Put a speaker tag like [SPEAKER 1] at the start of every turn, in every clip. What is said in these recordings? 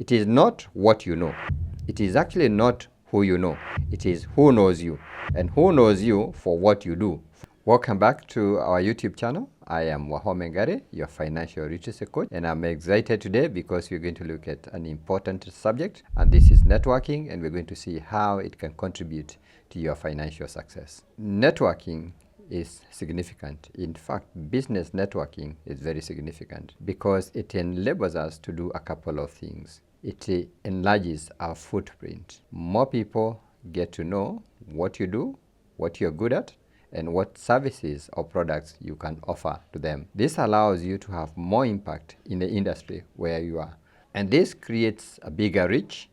[SPEAKER 1] It is not what you know. It is actually not who you know. It is who knows you, and who knows you for what you do. Welcome back to our YouTube channel. I am Wahome Ngari, your financial literacy coach, and I'm excited today because we're going to look at an important subject, and this is networking, and we're going to see how it can contribute to your financial success. Networking is significant. In fact, business networking is very significant because it enables us to do a couple of things. It enlarges our footprint. More people get to know what you do, what you're good at, and what services or products you can offer to them. This allows you to have more impact in the industry where you are. And this creates a bigger reach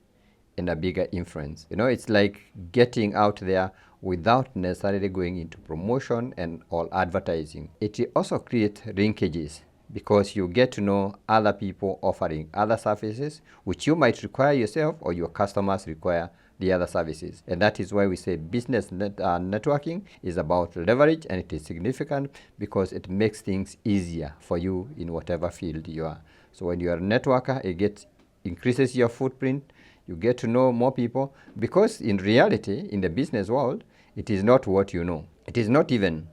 [SPEAKER 1] and a bigger influence. You know, it's like getting out there without necessarily going into promotion and all advertising. It also creates linkages because you get to know other people offering other services which you might require yourself or your customers require the other services. And that is why we say business networking is about leverage, and it is significant because it makes things easier for you in whatever field you are. So when you are a networker, it increases your footprint. You get to know more people because in reality, in the business world, it is not what you know. It is not even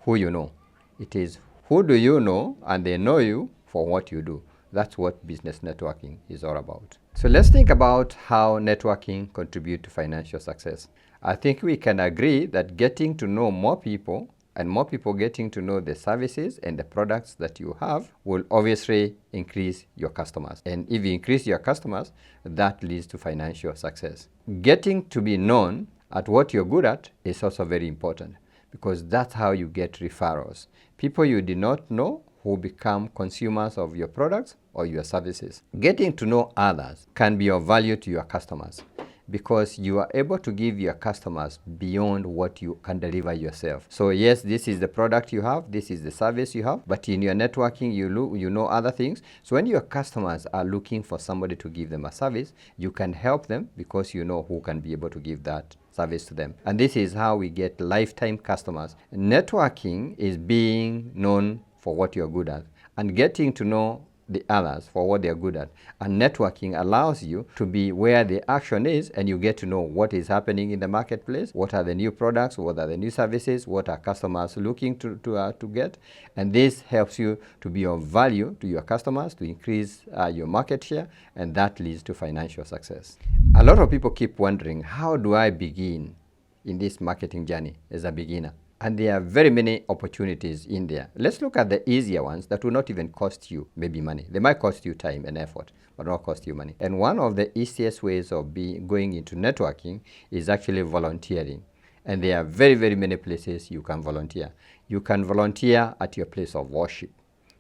[SPEAKER 1] who you know. It is who do you know, and they know you for what you do. That's what business networking is all about. So let's think about how networking contributes to financial success. I think we can agree that getting to know more people and more people getting to know the services and the products that you have will obviously increase your customers. And if you increase your customers, that leads to financial success. Getting to be known at what you're good at is also very important because that's how you get referrals. People you did not know who become consumers of your products or your services. Getting to know others can be of value to your customers because you are able to give your customers beyond what you can deliver yourself. So yes, this is the product you have, this is the service you have, but in your networking, you know other things. So when your customers are looking for somebody to give them a service, you can help them because you know who can be able to give that service to them. And this is how we get lifetime customers. Networking is being known for what you're good at and getting to know the others for what they're good at. And networking allows you to be where the action is, and you get to know what is happening in the marketplace, what are the new products, what are the new services, what are customers looking to get. And this helps you to be of value to your customers, to increase your market share, and that leads to financial success. A lot of people keep wondering, how do I begin in this marketing journey as a beginner? And there are very many opportunities in there. Let's look at the easier ones that will not even cost you maybe money. They might cost you time and effort, but not cost you money. And one of the easiest ways of going into networking is actually volunteering. And there are very, very many places you can volunteer. You can volunteer at your place of worship.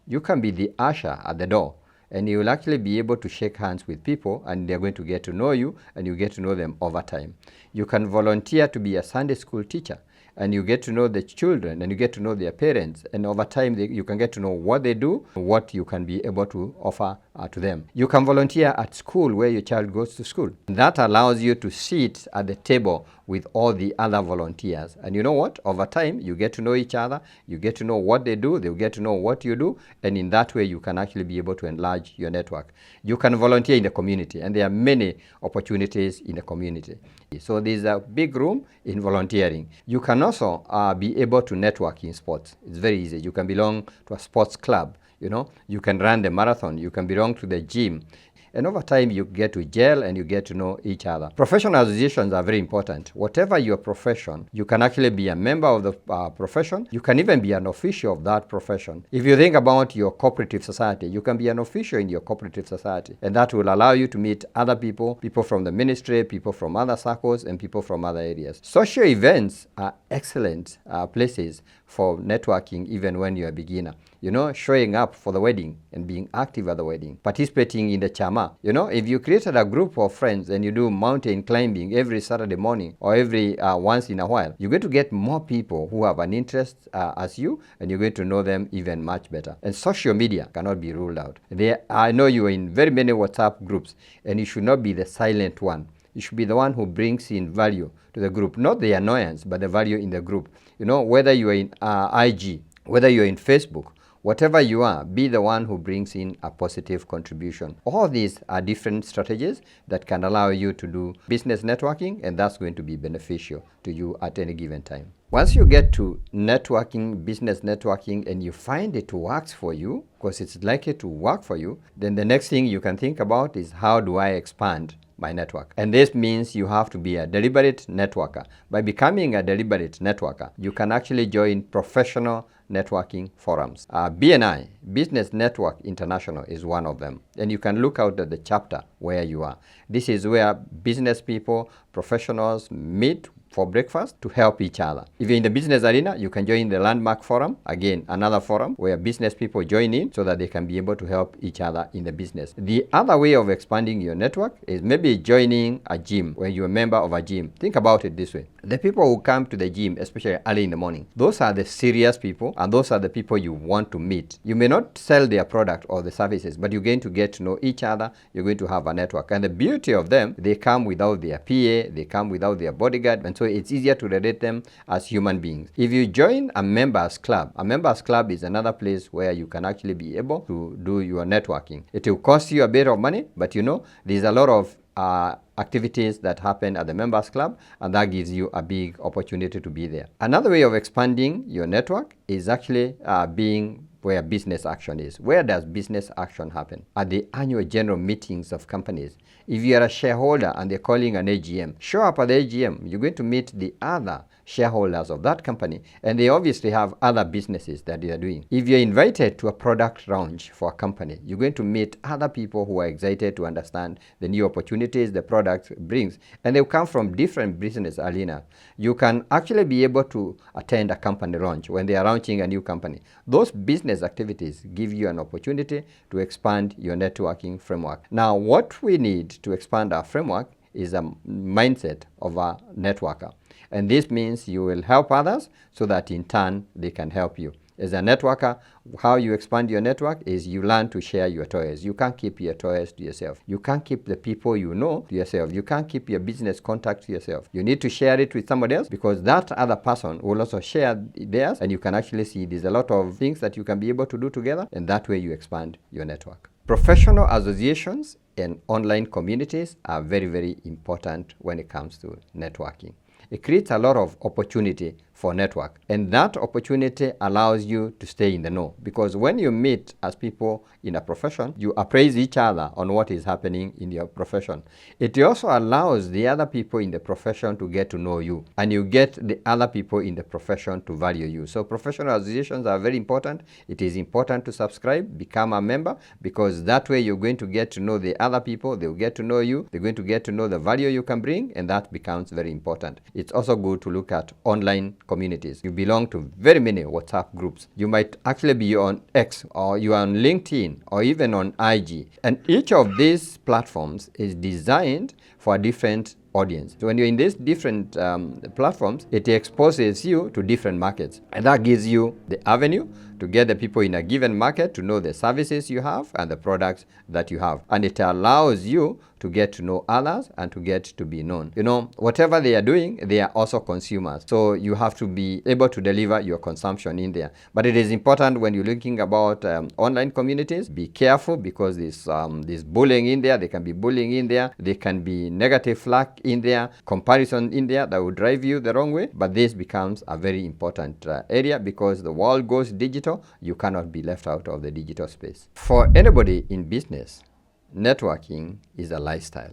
[SPEAKER 1] You can be the usher at the door, and you will actually be able to shake hands with people, and they're going to get to know you, and you get to know them over time. You can volunteer to be a Sunday school teacher, and you get to know the children, and you get to know their parents, and over time you can get to know what they do, what you can be able to offer to them. You can volunteer at school where your child goes to school. And that allows you to sit at the table with all the other volunteers. And you know what? Over time, you get to know each other, you get to know what they do, they'll get to know what you do, and in that way you can actually be able to enlarge your network. You can volunteer in the community, and there are many opportunities in the community. So there's a big room in volunteering. You can also be able to network in sports. It's very easy. You can belong to a sports club. You know, you can run the marathon, you can belong to the gym. And over time, you get to gel and you get to know each other. Professional associations are very important. Whatever your profession, you can actually be a member of the profession. You can even be an official of that profession. If you think about your cooperative society, you can be an official in your cooperative society. And that will allow you to meet other people, people from the ministry, people from other circles, and people from other areas. Social events are excellent places for networking even when you're a beginner. You know, showing up for the wedding and being active at the wedding, participating in the chama. You know, if you created a group of friends and you do mountain climbing every Saturday morning or every once in a while, you're going to get more people who have an interest as you, and you're going to know them even much better. And social media cannot be ruled out. I know you are in very many WhatsApp groups, and you should not be the silent one. You should be the one who brings in value to the group, not the annoyance, but the value in the group. You know, whether you are in IG, whether you're in Facebook, Whatever you are, be the one who brings in a positive contribution. All these are different strategies that can allow you to do business networking, and that's going to be beneficial to you at any given time. Once you get to networking, business networking, and you find it works for you, because it's likely to work for you, then the next thing you can think about is, how do I expand my network? And this means you have to be a deliberate networker. By becoming a deliberate networker, you can actually join professional networking forums. BNI, Business Network International, is one of them. And you can look out at the chapter where you are. This is where business people, professionals meet for breakfast to help each other. If you're in the business arena, you can join the Landmark Forum, again, another forum where business people join in so that they can be able to help each other in the business. The other way of expanding your network is maybe joining a gym where you're a member of a gym. Think about it this way. The people who come to the gym, especially early in the morning, those are the serious people, and those are the people you want to meet. You may not sell their product or the services, but you're going to get to know each other. You're going to have a network. And the beauty of them, they come without their PA, they come without their bodyguard, and so it's easier to relate them as human beings. If you join a members club is another place where you can actually be able to do your networking. It will cost you a bit of money, but you know, there's a lot of activities that happen at the members club, and that gives you a big opportunity to be there. Another way of expanding your network is actually being where business action is. Where does business action happen? At the annual general meetings of companies. If you are a shareholder and they're calling an AGM, show up at the AGM. You're going to meet the other shareholders of that company, and they obviously have other businesses that they are doing. If you're invited to a product launch for a company, you're going to meet other people who are excited to understand the new opportunities the product brings, and they'll come from different business arenas. You can actually be able to attend a company launch when they are launching a new company. Those business activities give you an opportunity to expand your networking framework. Now, what we need to expand our framework is a mindset of a networker. And this means you will help others so that in turn they can help you. As a networker, how you expand your network is you learn to share your toys. You can't keep your toys to yourself. You can't keep the people you know to yourself. You can't keep your business contact to yourself. You need to share it with somebody else, because that other person will also share theirs, and you can actually see there's a lot of things that you can be able to do together, and that way you expand your network. Professional associations and online communities are very, very important when it comes to networking. It creates a lot of opportunity for network, and that opportunity allows you to stay in the know, because when you meet as people in a profession, you appraise each other on what is happening in your profession. It also allows the other people in the profession to get to know you, and you get the other people in the profession to value you. So professional associations are very important. It is important to subscribe, become a member, because that way you're going to get to know the other people, they'll get to know you, they're going to get to know the value you can bring, and that becomes very important. It's also good to look at online communities. You belong to very many WhatsApp groups. You might actually be on X, or you are on LinkedIn, or even on IG. And each of these platforms is designed for a different audience. So when you're in these different platforms, it exposes you to different markets. And that gives you the avenue to get the people in a given market to know the services you have and the products that you have. And it allows you to get to know others and to get to be known. You know, whatever they are doing, they are also consumers. So you have to be able to deliver your consumption in there. But it is important when you're looking about online communities, be careful, because there's bullying in there. There can be bullying in there. There can be negative flag in there, comparison in there that will drive you the wrong way. But this becomes a very important area, because the world goes digital. You cannot be left out of the digital space. For anybody in business, networking is a lifestyle.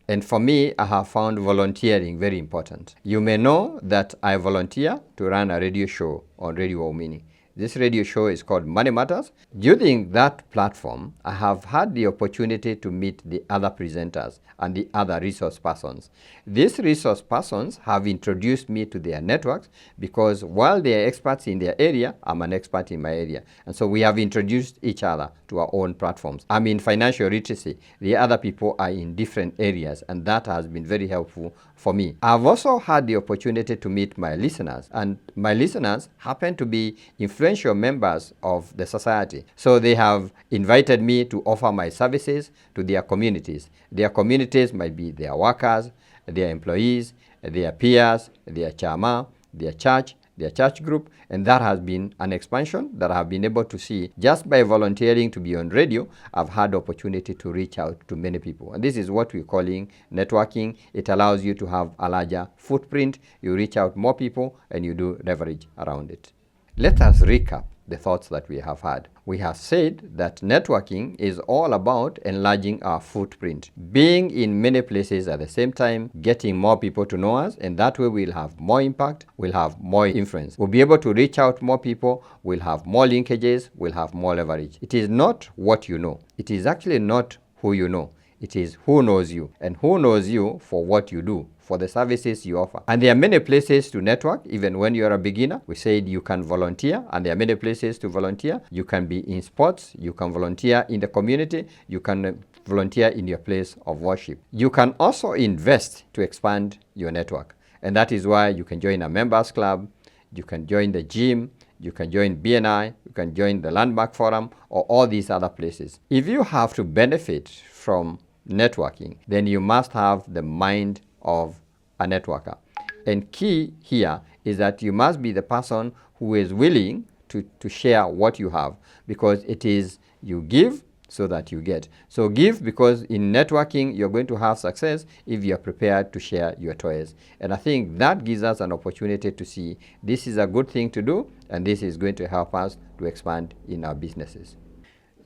[SPEAKER 1] And for me, I have found volunteering very important. You may know that I volunteer to run a radio show on Radio Wahome. This radio show is called Money Matters. During that platform, I have had the opportunity to meet the other presenters and the other resource persons. These resource persons have introduced me to their networks, because while they are experts in their area, I'm an expert in my area. And so we have introduced each other to our own platforms. I'm in financial literacy. The other people are in different areas, and that has been very helpful for me. I've also had the opportunity to meet my listeners, and my listeners happen to be influential members of the society. So they have invited me to offer my services to their communities. Their communities might be their workers, their employees, their peers, their chairman, their church, their church group, and that has been an expansion that I have been able to see just by volunteering to be on radio. I've had the opportunity to reach out to many people, and this is what we're calling networking. It allows you to have a larger footprint. You reach out more people and you do leverage around it. Let us recap the thoughts that we have had. We have said that networking is all about enlarging our footprint, being in many places at the same time, getting more people to know us, and that way we'll have more impact, we'll have more influence. We'll be able to reach out more people, we'll have more linkages, we'll have more leverage. It is not what you know. It is actually not who you know. It is who knows you, and who knows you for what you do, for the services you offer. And there are many places to network, even when you're a beginner. We said you can volunteer, and there are many places to volunteer. You can be in sports, you can volunteer in the community, you can volunteer in your place of worship. You can also invest to expand your network, and that is why you can join a members club, you can join the gym, you can join BNI, you can join the Landmark Forum, or all these other places. If you have to benefit from networking, then you must have the mind of a networker. And key here is that you must be the person who is willing to share what you have, because it is you give so that you get. So give, because in networking you're going to have success if you're prepared to share your toys. And I think that gives us an opportunity to see this is a good thing to do, and this is going to help us to expand in our businesses.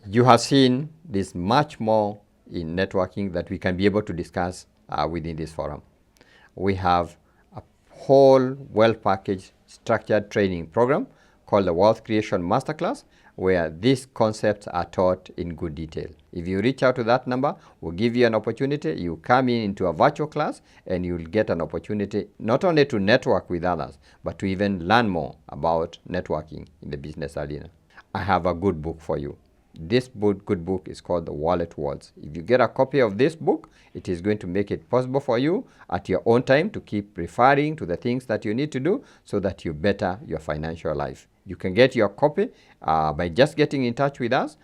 [SPEAKER 1] You have seen this much more in networking that we can be able to discuss within this forum. We have a whole well-packaged structured training program called the Wealth Creation Masterclass, where these concepts are taught in good detail. If you reach out to that number, we'll give you an opportunity. You come into a virtual class and you'll get an opportunity not only to network with others, but to even learn more about networking in the business arena. I have a good book for you. This good book is called The Wallet Words. If you get a copy of this book, it is going to make it possible for you at your own time to keep referring to the things that you need to do so that you better your financial life. You can get your copy by just getting in touch with us